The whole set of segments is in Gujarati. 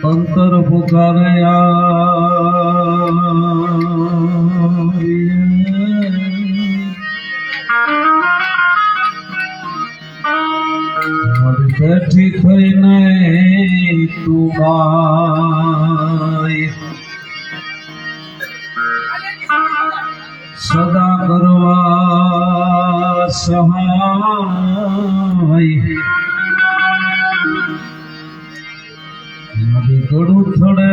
અંતર પુકારયા બેઠી થઈને તું બાઈ સદા કરવા સહાય ગળું થડે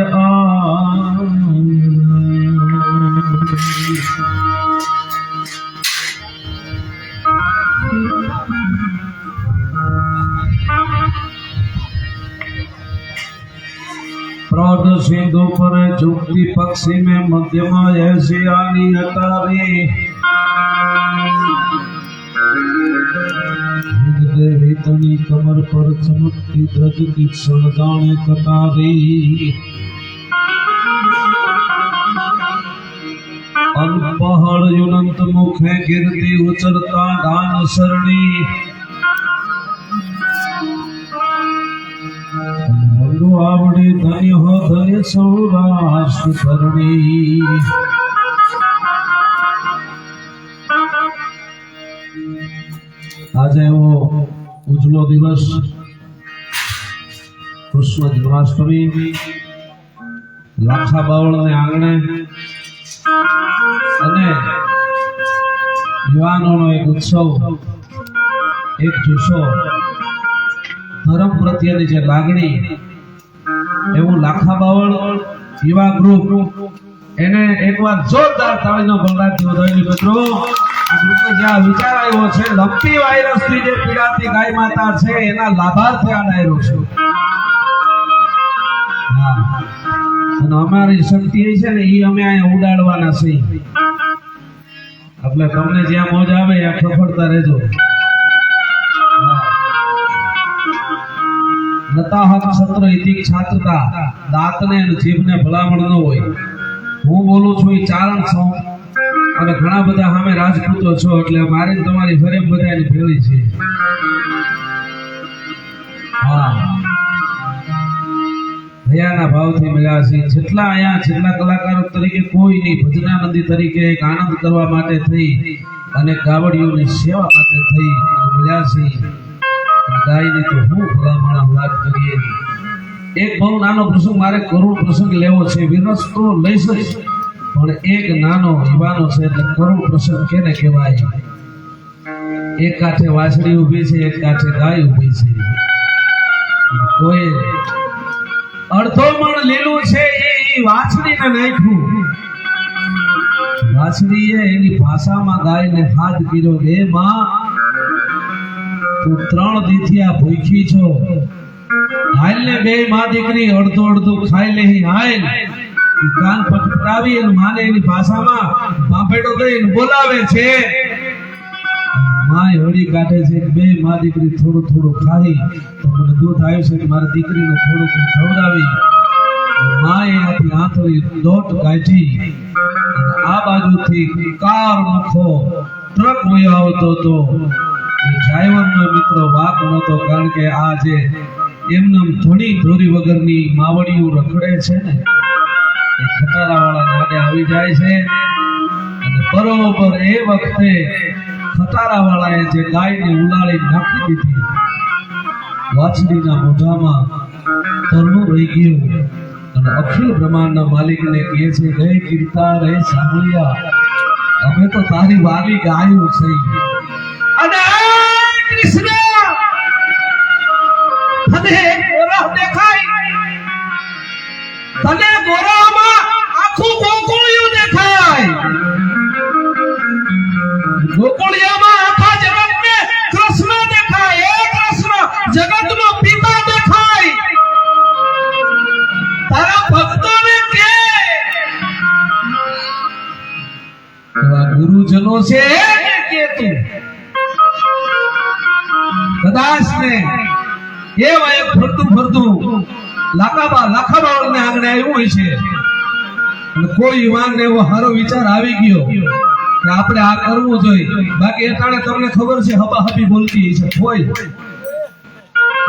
प्रौढ़ सिंधु पर झुकती पक्षी में मध्यमा ऐसी आनी अटारी देवी तनी कमर पर चमकती ध्वजती क्षणदाने कटारी अनपहड़ युनंत मुखे गिरती उचरता गान सरणी आवड़ी धन्य हो धन्य सौराष्ट्र धरणी आज वो उजलो दिवस कृष्ण जन्माष्टमी लाखा बावळ ने आंगणे अने युवानोनो एक उत्सव एक जुस्सो धर्म प्रत्येनी जे लागणी એવું લાખા બાવળ યુવા ગ્રુપ એને એકવાર જોરદાર તાળીનો ગણરાજ્ય વધાવી મિત્રો આ ગ્રુપનો જે વિચાર આવ્યો છે લંપી વાયરસથી જે પીડાતી ગાય માતા છે એના લાભાર્થે આ ડાયરો છે હા અને અમારી શક્તિ છે ને ઈ અમે અહીંયા ઉડાડવાના છે એટલે તમને જ્યાં મોજ આવે ત્યાં ખફડતા રહેજો नताहत छत्र इतिक छात्रता दांतने અને જીભને ભલામણ ન હોય હું બોલું છું ઈ ચારણ છું અને ઘણા બધા સામે રાજપૂતો છો એટલે મારે તમારી ફરેમ બધાની ભેળી છે હા ભયાના ભાવથી મળ્યા છે જેટલા અહીંયા જેટલા કલાકારો તરીકે કોઈ નહીં ભજનાનંદી તરીકે એક આનંદ કરવા માટે થઈ અને ગાવડીઓની સેવા માટે થઈ મળ્યા છે ગાયને તો હું ભલામણા વાત કરીએ એક બહુ નાનો પ્રસંગ મારે કરુણ પ્રસંગ લેવો છે વિરસ તો લઈશ જ પણ એક નાનો યુવાનો છે એટલે કરુણ પ્રસંગ કેને કહેવાય એક કાંઠે વાછડી ઊભી છે એક કાંઠે ગાય ઊભી છે કોઈ અડધો મણ લીલું છે એ વાછડીને નાખ્યું વાછડીએ એની ભાષામાં ગાયને હાથ કર્યો હે માં તું 3 દીથિયા ભૂખી છો હાલ ને બે માં દીકરી અડધો અડધો ખાઈ લેહી હાલ કાન પટપટાવી અને માને એની ભાષામાં બાપેડો દઈને બોલાવે છે માય હોડી કાઢે છે બે માં દીકરી થોડું થોડું ખાઈ તો મને દૂધ આવ્યું છે કે મારી દીકરીને થોડું ખવડાવી માએ એનાથી આંતળી દોટ કાઢી આ બાજુથી કાર મુખો ટ્રક વયો આવતો તો ડ્રાઈવરનો મિત્રો વાક નતો કારણ કે આ જે એમનમ ધોણી ધોરી વગરની માવડીઓ રખડે છે ને એ ખટારાવાળા નાડે આવી જાય છે અને બરોબર એ વખતે ખટારાવાળાએ જે ગાયને ઉલાળી નાખી દીધી વાછડીના મોઢામાં તરણું રહી ગયું અને અખિલ બ્રહ્માંડના માલિકને કહે છે હે કીર્તા રે સાંભળ્યા અમે તો તારી વાલી ગાયું છે અને कृष्ण तने गोरा देखाय तने गोरामा आखो गोकुळियो देखाय गोकुळियामा आखा जगत में कृष्ण देखाय ए कृष्ण जगत नो पिता देखाय तारा भक्तों ने के गुरुजनों से के तू कदाच ने ये वाय फरतु फरतु लाखाबावळ ने आंगणे આવ્યું હોય છે અને કોઈ યુવાન ને એવો હારો વિચાર આવી ગયો કે આપણે આ કરવું જોઈએ બાકી એટાણે તમને ખબર છે હબાહબી બોલતી છે કોઈ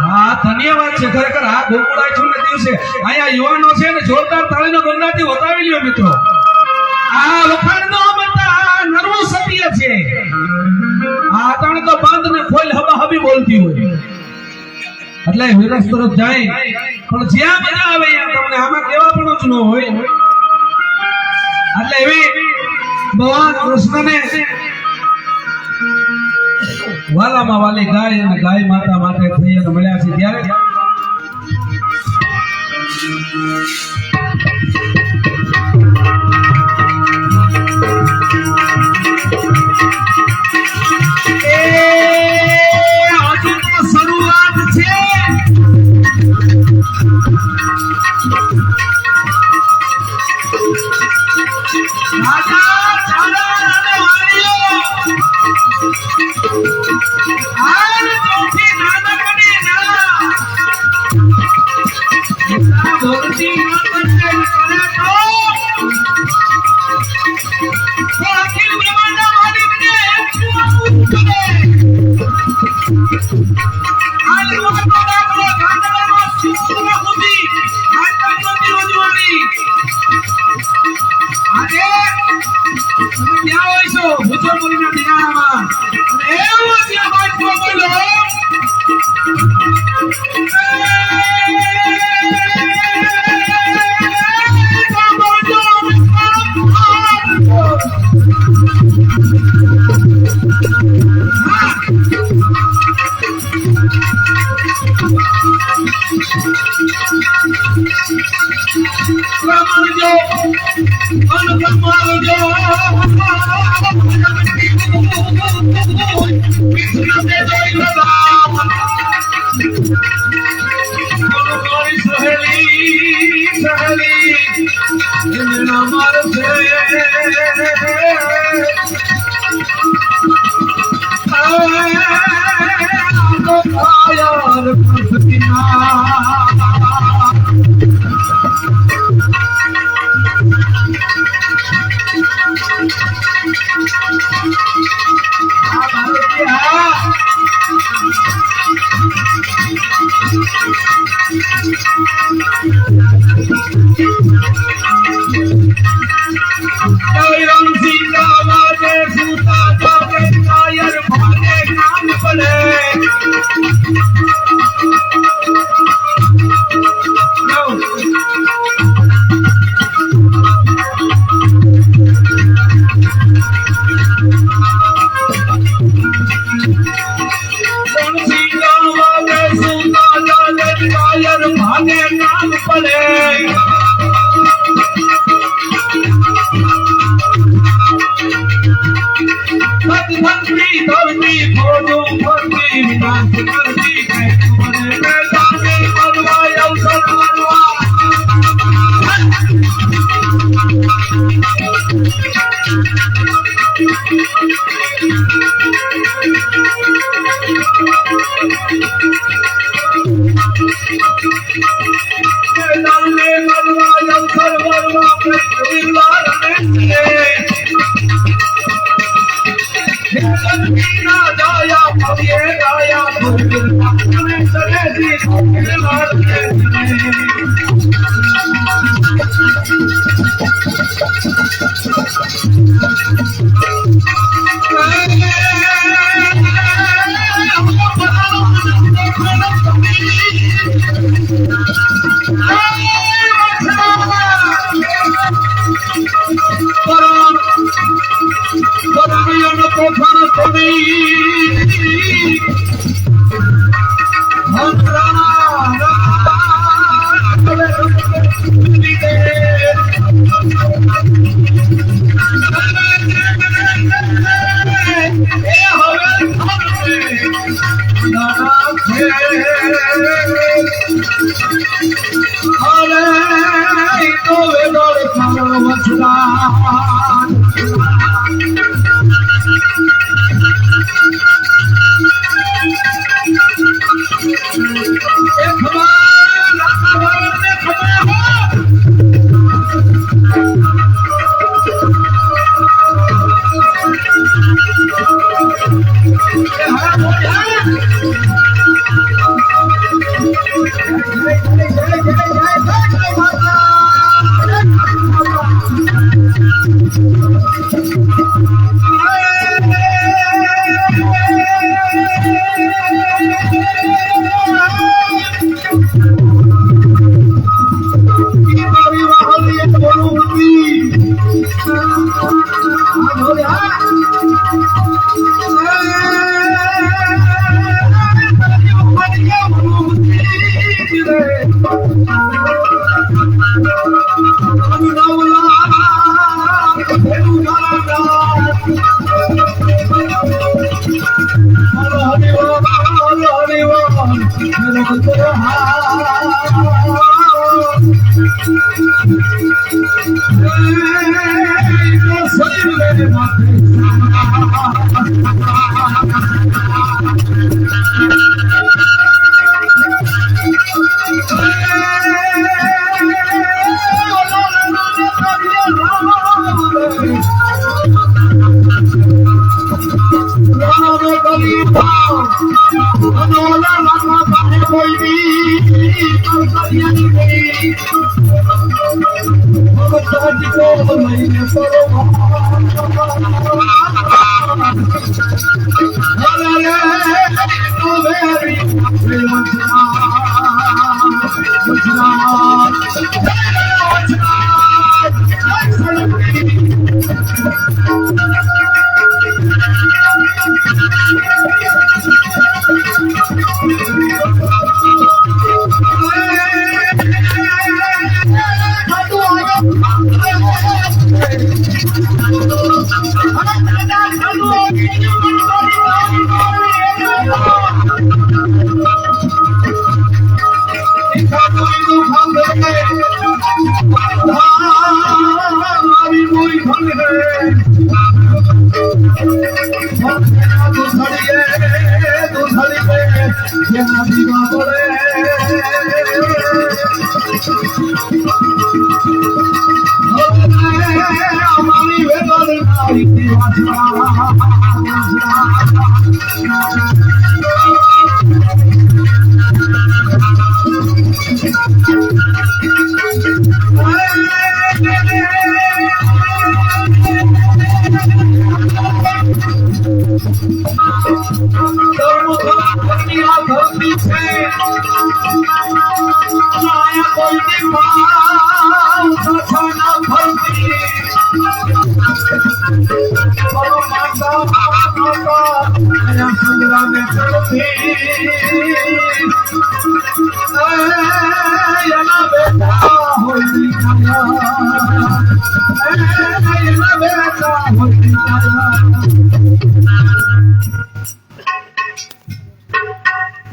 હા ધન્યવાદ છે ખરેખર. આ ગોકુળ આઠમના દિવસે અહીંયા યુવાનો છે ને જોરદાર તાળીનો ગંગાથી વધાવી લ્યો મિત્રો. આ વખાણનો બધા નરવું સત્ય છે. આ અટાણે તો બંધ ને ખોલ હબી બોલતી હોય એટલે વિરસ તરફ જાય પણ જ્યાં મજા આવે તમને આમાં કેવા પણ જ ન હોય. એટલે એવી ભગવાન કૃષ્ણને વાલામાં વાલી ગાય અને ગાય માતા માટે થઈ અને મળ્યા છે ત્યારે શરૂઆત છે.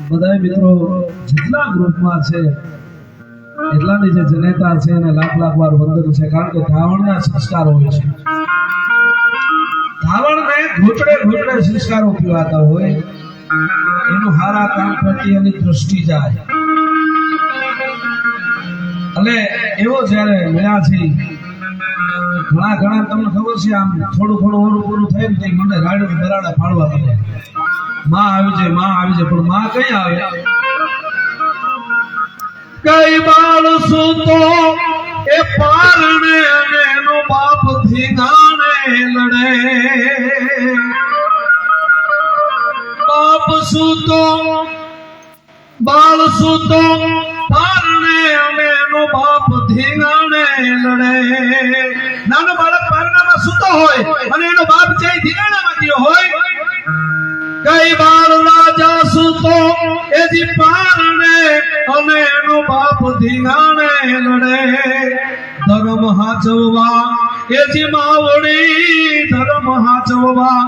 બધાય મિત્રો જેટલા ગ્રુપમાં છે એટલાની જે જનેતા છે એને લાખ લાખ વાર વંદન છે, કારણ કે ધાવણના સંસ્કારો હોય છે. ધાવણને ઘૂંટડે ઘૂંટડે સંસ્કારો પીવાતા હોય, એનું હારા કામ પ્રત્યે એની દૃષ્ટિ જાય. અને એવો જયારે મળ્યા છે ઘણા તમને ખબર છે, આમ થોડું ઓરું પૂરું થાય ને મને રાડે બરાડા ફાળવા મળે, માં આવી જાય પણ માં કઈ આવે? કઈ માણસો તો એ પારણે અને એનો બાપ ધીગાણે લડે, બાપ સૂતો બાળ સૂતો પારણે અને એનો બાપ ધીગાણે લડે. નાનો બાળક પારણામાં સૂતો હોય અને એનો બાપ જે ધીગાણામાં ગયો હોય, કઈ બાળ રાજા સૂતો એજી પારણે અને એનો બાપ ધીંગાણે લડે. ધર્મ હાચવવા એજી માવડી, ધર્મ હાચવવા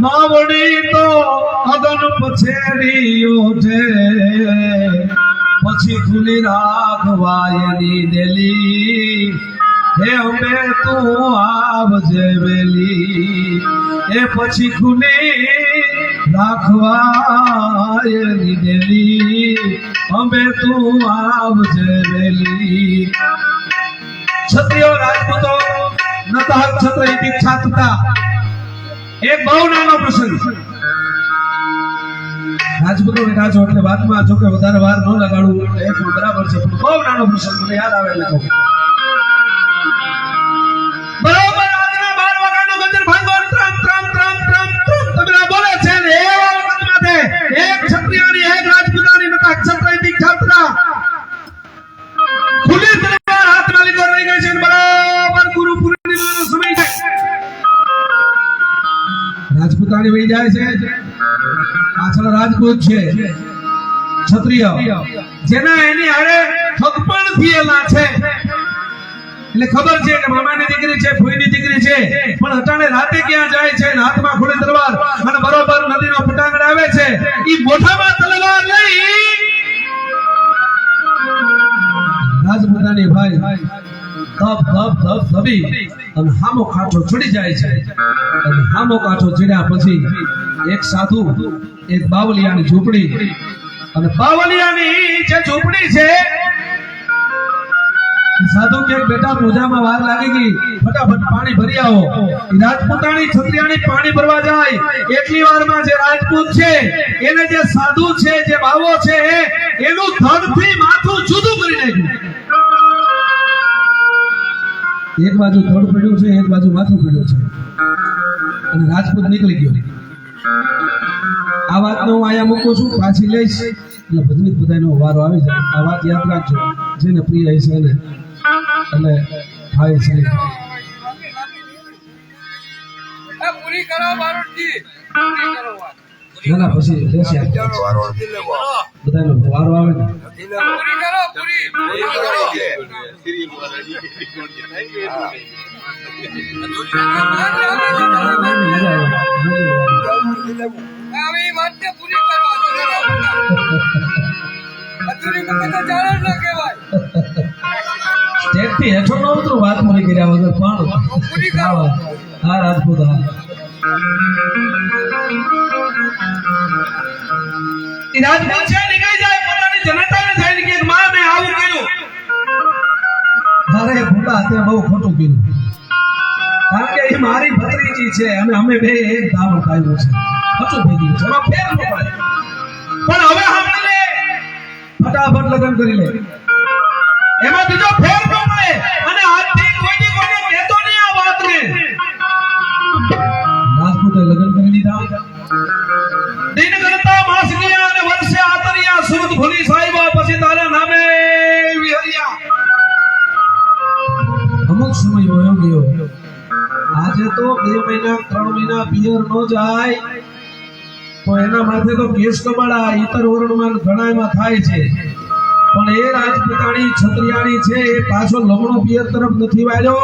માવડી તો અગન પછેડીઓ છે, પછી ખુલી રાખવા એની દેલી, હે અમે તું આવજે વેલી, એ પછી ખુલી રાખવા એની દેલી, અમે તું આવજે વેલી. ક્ષત્રિયો રાજપૂતો નતઃ ક્ષત્રિય દીક્ષા થતા એક બહુ નાનો પ્રસંગ. રાજપૂતો બેઠા છો એટલે વાતમાં જો કે વધારે વાર ન લગાડવું એટલે એ પણ બરાબર છે, પણ બહુ નાનો પ્રસંગ મને યાદ આવે એટલે કહું. બરોબર રાતના 12 વાગ્યાનો ગજર ભાંગો, ત્રમ ત્રમ ત્રમ ત્રમ ત્રમ તબલા બોલે છે ને એ વખતમાં એક ક્ષત્રિયની એક રાજપૂતાની નતઃ ક્ષત્રિય દીક્ષા થતા ખુલ્લી તલવાર હાથમાં લીધો રહી ગઈ છે. બરાબર ગુરુ પૂર્ણિમાનો સમય છે, રાજપૂતાણી વહી જાય છે, પાછળ રાજપૂત છે ક્ષત્રિય જેના એની હારે ઠગપણ થયેલા છે, એટલે ખબર છે કે મામાની દીકરી છે, ફોઈની દીકરી છે, પણ અટાણે રાતે ક્યાં જાય છે, હાથમાં ખુલ્લી તલવાર અને બરોબર નદીનો પટાંગણ આવે છે, ઈ મોઢામાં તલવાર લઈ રાજપૂતાની ભાઈ ધબી અને હામો કાંઠો ચડી જાય છે. અને હામો કાંઠો ચડ્યા પછી એક સાધુ એક બાવલિયાની ઝૂંપડી, અને બાવલિયાની જે ઝૂંપડી છે સાધુ કે બેટા પૂજામાં વાર લાગી ગઈ, ફટાફટ પાણી ભરી આવો. રાજપૂતાણી ક્ષત્રિયાણી પાણી ભરવા જાય એટલી વારમાં જે રાજપૂત છે એને જે સાધુ છે, જે બાવો છે, એનું ધડથી માથું જુદું કરી નાખ્યું. એક બાજુ ધડ પડ્યું છે, એક બાજુ માથું પડ્યું છે, અને રાજપૂત નીકળી ગયો. આ વાતને હું અહીંયા મૂકું છું, પાછી લઈશ એટલે ભજનિત બધાનો વારો આવી જાય. આ વાત યાદ રાખજો, જેને પ્રિય હશે એને. એટલે ભાઈ શ્રી પૂરી કરો બારોટજી, ના પછી લેશે બધાનો વારો આવે ને. પૂરી કરો પૂરી આવી વાતને પૂરી કરો. અધૂરી વખત તો ચાલે ન કહેવાય. સ્ટેટથી હેઠો ન ઉતરું વાત પૂરી કર્યા વગર પણ પૂરી કરો. હા રાજપૂત હા. એ રાજપૂત છે નીકળી જાય પોતાની જનતાને થઈને કે માં મેં આવું કર્યું. અરે ભૂલા તે બહુ ખોટું કર્યું, કારણ કે એ મારી ભત્રીજી છે અને અમે બે એક ધાવણ ખાયું છે. ખોટું થઈ ગયું છે, એમાં ફેર ન પડે. પણ હવે સાંભળી લે, ફટાફટ લગ્ન કરી લે, એમાં બીજો ફેર ન પડે. અને આજથી કોઈને કહેતો નહીં આ વાતને. રાજપૂતે લગ્ન કરી લીધા. દિન ગણતા માસ ગયા અને વર્ષે આતરિયા, સુરત ભૂલી સાહેબા પછી તારા નામે વિહર્યા. અમુક સમય વયો ગયો. આજે તો 2 મહિના 3 મહિના પિયર ન જાય તો એના માથે તો કેસ કબાડા ઈતર વર્ણમાં ઘણાયમાં થાય છે. પણ એ રાજપૂતાણી છત્રિયાણી છે, એ પાછો લમણો પિયર તરફ નથી વાળ્યો.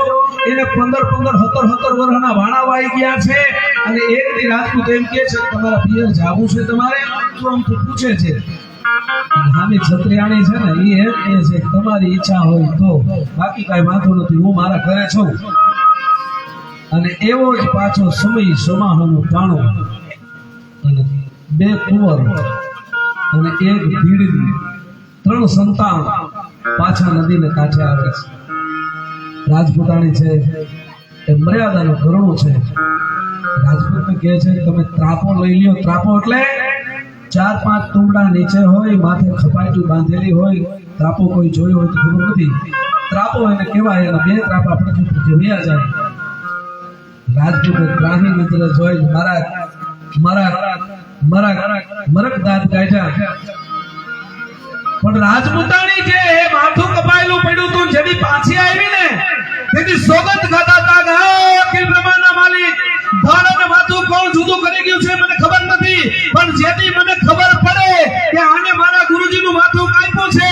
એને 15 17 વર્ષના વાણા વાઈ ગયા છે. અને એક દી રાજપૂત એમ કહે છે તમારા પિયર જાવું છે તમારે, તો આમ પૂછે છે. આમી છત્રિયાણી છે ને એ એમ કહે છે તમારી ઈચ્છા હોય તો, બાકી કાંઈ વાંધો નથી, હું મારા ઘરે છું. અને એવો જ પાછો સમય સોમાહાનું ટાણું અને 2 કુંવર અને 1 ધીડી, 3 સંતાન પાછા નદીને કાંઠે આવે છે. રાજપૂતાણી છે એ મર્યાદાનું ઘરણું છે. રાજપૂતને કહે છે તમે ત્રાપો લઈ લ્યો. ત્રાપો એટલે 4-5 તુંબડા નીચે હોય, માથે ખપાટી બાંધેલી હોય. ત્રાપો કોઈ જોયો હોય તો ખબર નથી. ત્રાપો એને કહેવાય. એના 2 ત્રાપા આપણે વ્યા જાય. રાજપૂતે ત્રાહી નજરે જોઈ મરક દાંત કાઢ્યા. પણ રાજપૂતાણી જે માથું કપાયેલું પડ્યું તું, જેની પાછી આવી ને તેથી સોગંદ ખાતા હતા કે બ્રહ્માંડના માલિક ધડ અને માથું કોણ જુદું કરી ગયું છે મને ખબર નથી, પણ જેથી મને ખબર પડે કે આને મારા ગુરુજીનું માથું કાપ્યું છે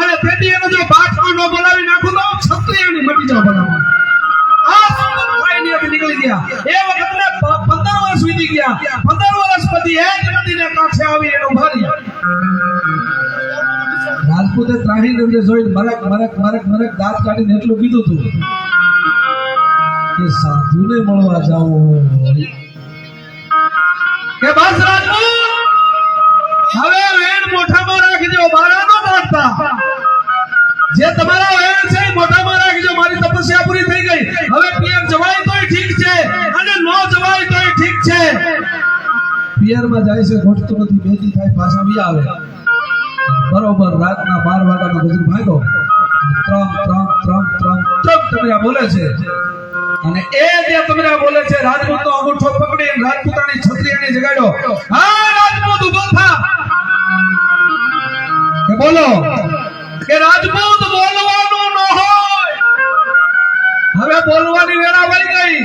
અને તેથી એને જો બાટમાં ન બોલાવી નાખું તો છત્રીયાની મટી જાવ બનાવવા. આ સોગંદ ખાઈને નીકળી ગયા. એ વખતને 15 વર્ષ વીતી ગયા. 15 વર્ષ પછી એક નદીને કાંઠે આવી એનો ઉભા રાજપૂતે ત્રાહી નજરે જોઈને મરક દાંત કાઢીને એટલું કીધું તું કે સાધુને મળવા જાઓ કે બસ રાજપૂત હવે વેણ મોઢામાં રાખજો, બારા ન કાઢતા. જે તમારા વેણ છે મોઢામાં રાખજો. મારી તપસ્યા પૂરી થઈ ગઈ. હવે પિયર જવાય તોય ઠીક છે અને ન જવાય તોય ઠીક છે. પિયરમાં જાય છે, ઘોટતું નથી, બેટી થાય, પાછા બી આવે. બરોબર રાતના 12 વાગ્યાનો ગજર ભાગ્યો. ત્રમ તમરા બોલે છે. અને એ જે તમરા બોલે છે રાજપૂતનો અંગૂઠો પકડી રાજપૂતાણી છત્રીયાણી જગાડ્યો. હા રાજપૂત ઉભો થા કે બોલો કે રાજપૂત બોલવાનું ન હોય. હવે બોલવાની વેળા વળી ગઈ.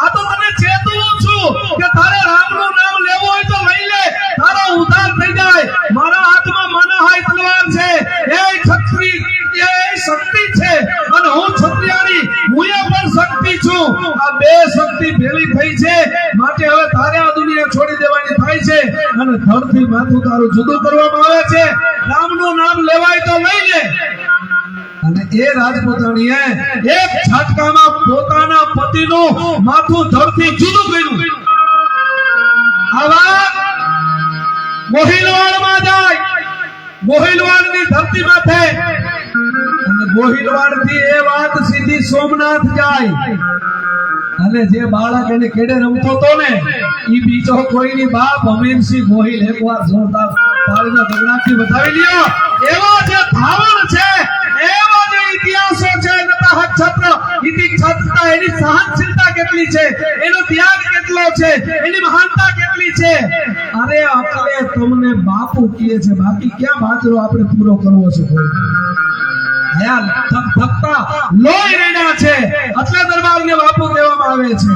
આ તો તને ચેતવું છું કે તારે રામનું નામ લેવું હોય તો લઈ લે, તારો ઉદ્ધાર થઈ જાય. મારા હાથમાં મનહાય તલવાર છે. એ છત્રી એ શક્તિ છે અને હું છત્રીયાણી હું પણ શક્તિ છું. આ 2 શક્તિ ભેળી થઈ છે, માટે હવે તારે આ દુનિયા છોડી દેવાની થાય છે અને ધડથી માથું તારું જુદું કરવામાં આવે છે. રામનું નામ લેવાય તો લઈ લે. અને એ રાજપૂતાણીએ એક ઝાટકામાં પોતાના પતિનું માથું ધડથી જુદું કર્યું. આવા ગોહિલવાડમાં જાય, ગોહિલવાડની ધરતી માથે, અને ગોહિલવાડથી એ વાત સીધી સોમનાથ જાય. અને જે બાળક એને કેડે રમતો હતો ને ઈ બીજો કોઈની બાપ અમીરસિંહ ગોહિલ. એકવાર જોરદાર તાળીના ગગડાથી વધાવી લ્યો. એવો જે ધાવણ છે, એવો જે ઇતિહાસો છે, નતા છત્ર ઇતિ છત્રતા એની સહનશીલતા કેટલી છે, એનો ત્યાગ કેટલો છે, એની મહાનતા કેટલી છે. અરે અકલે તમને બાપુ કહે છે, બાકી ક્યાં બાજરો આપણે પૂરો કરવો છે કોઈ હયાલ થકતા લોહી રેડા છે એટલે દરબારને બાપુ કહેવામાં આવે છે.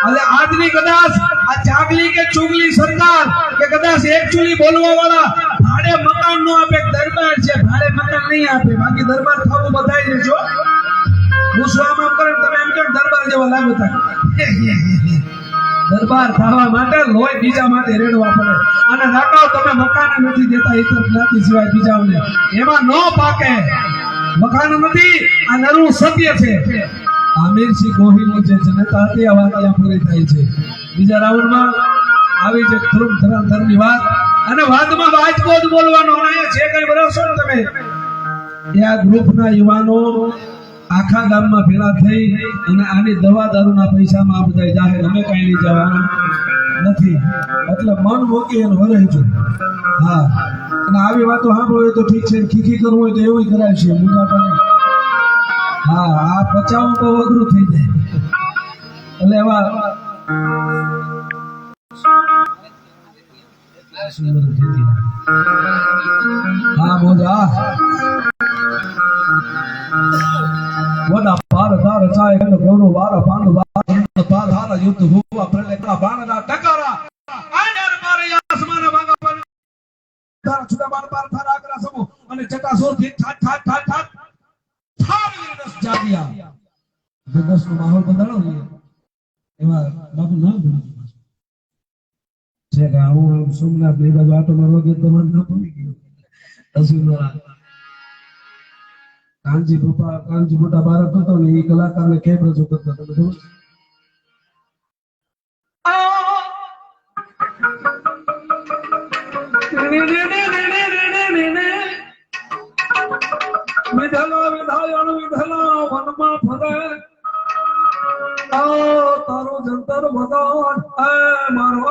અને આજની કદાચ આ ચાગલી કે ચુગલી સરકાર કે કદાચ એક ચુલી બોલવા વાળા ભાડે મકાન નો આપે, દરબાર છે ભાડે મકાન નહીં આપે, બાકી દરબાર થવું બધાય ને. જો હું સ્વામ કરે તમે એમ કેમ દરબાર જેવા લાગુ થાય. દરબાર થવા માટે લોહી બીજા માટે રેડવા પડે. અને રાકાવ તમે મકાન નથી દેતા ઇતર જ્ઞાતિ સિવાય બીજાઓને, એમાં નો પાકે. મકાન નથી આ નરું સત્ય છે. આમિરસિંહ ગોહિલનું જે જનતા હતી આ વાત અહીંયા પૂરી થાય છે. બીજા રાઉન્ડમાં આવી છે ધર્મની વાત, અને વાતમાં વાંચકો જ બોલવાનો. અને જે કઈ બોલાવશો ને તમે એ આ ગ્રુપના યુવાનો આખા ગામમાં ભેળા થઈ અને આની દવા દારૂના પૈસામાં આ બધા જાહેર અમે કઈ લઈ જવાના નથી. એટલે મન મૂકી એને વરેજો. હા, અને આવી વાતો સાંભળો હોય તો ઠીક છે, ખીખી કરવું હોય તો એવું કરાય છે. મુજાપાને હા, આ પચાવું તો અઘરું થઈ જાય. એટલે એવા હા મોજા વડા પારદાર ચાય ગણ ગૌરવ વારા પાંડુ વારા પારદાર યુદ્ધ હુવા પ્રલયના બાણના ટકારા આંડર મારે આસમાન ભાગા પર તાર છુડા બાર પાર થારા આગરા સબો અને ચટાસોર થી ઠાઠ ઠાઠ ઠાઠ ઠાઠ થારી દસ જાગ્યા. જગસ નો માહોલ બદલાવો છે. એમાં બાપુ નામ ભૂલી છે કે હું સોમનાથ ની બાજુ આટો મારવા ગયો તો મને ન ભૂલી ગયો. અસુરા કાંજી બોટા બારક હતો ને એ કલાકારને કેમ રજૂ કરતા તમે ખબર વિધલા વિધાયણ વિધલા વનમાં ફરે તારો જંતર વદાન મારો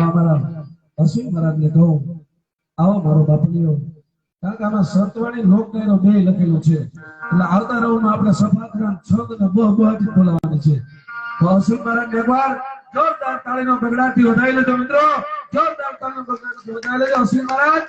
અમારા અશ્વિન મહારાજ ને કહું આવો મારો બાપલીઓ, કારણ કે આમાં સતવાણી લોકડાયરો બે લખેલું છે. એટલે આવતા રાઉન્ડમાં આપણે સફાતના છગ ને બહ બોલાવવાની છે. તો અશ્વિન મહારાજ ને એકવાર જોરદાર તાળીનો ગગડાથી વધાવી લેજો મિત્રો, જોરદાર તાળીનો ગગડાથી વધાવી લેજો. અશ્વિન મહારાજ